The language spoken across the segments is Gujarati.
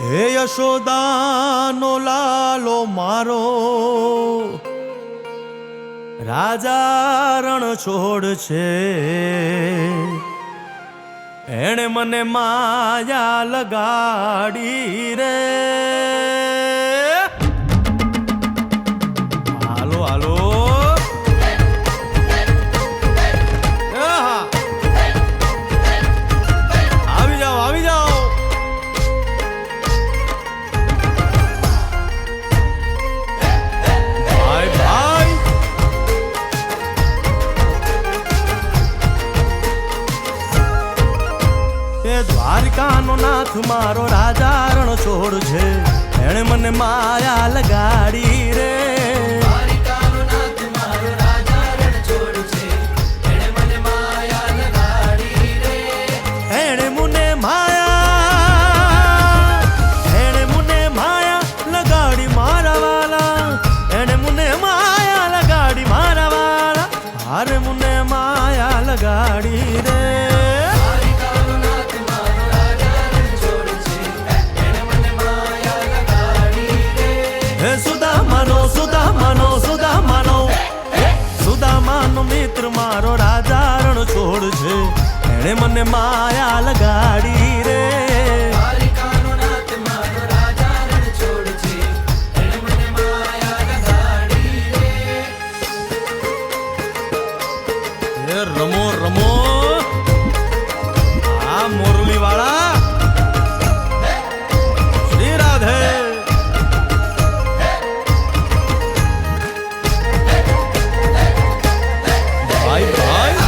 હે યશોદાનો લાલો મારો, રાજા રણ છોડ છે. એણે મને માયા લગાડી રે. હાલો હાલો આવી જાઓ આવી જાઓ. ભાઈ ભાઈ એ દ્વારકાનો નાથ મારો રાજા રણ છોડ છે. એણે મને માયા લગાડી રે. દ્વારકાનો નાથ મારો રાજા રણ છોડ છે. એણે મને માયા લગાડી રે. એણે મને માયા લગાડી મારા વાલા. એણે મને માયા લગાડી મારા વાલા. હારે મને માયા લગાડી રે. દ્વારકાનો નાથ મારો રાજા રણ છોડ છે. એણે મને માયા લગાડી રે. હે સુદામાનો સુદામાનો સુદામાનો સુદામાનો મિત્ર મારો રાજા રણ છોડ છે. એણે મને માયા લગાડી રે. દ્વારકાનો નાથ મારો રાજા રણ છોડ છે. એણે મને માયા લગાડી રે. એ રમો રમો આ મોરલી વાળા. શ્રી રાધે. ભાઈ ભાઈ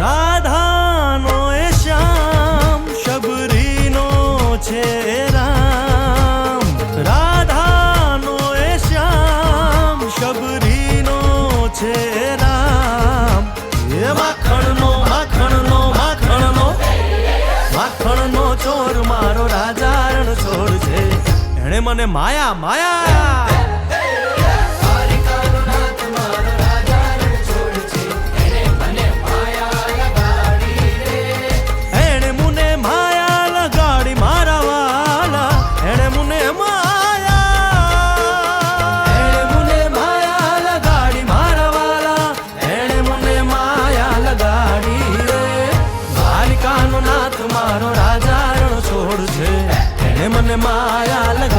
રાધાનો એ શ્યામ શબરીનો છે રામ. રાધાનો એ શ્યામ શબરીનો છે રામ. એ માખણનો માખણનો માખણનો માખણનો ચોર મારો રાજા રણ છોડ છે. એણે મને માયા માયા. દ્વારકાનો નાથ મારો રાજા રણ છોડ છે. એણે મને માયા લગાડી રે. એણે મને માયા લગાડી મારા વાલા. એણે મને માયા લગાડી મારા વાલા. એણે મને માયા લગાડી રે. દ્વારકાનો નાથ મારો રાજા રણ છોડ છે. એણે મને માયા લગાડી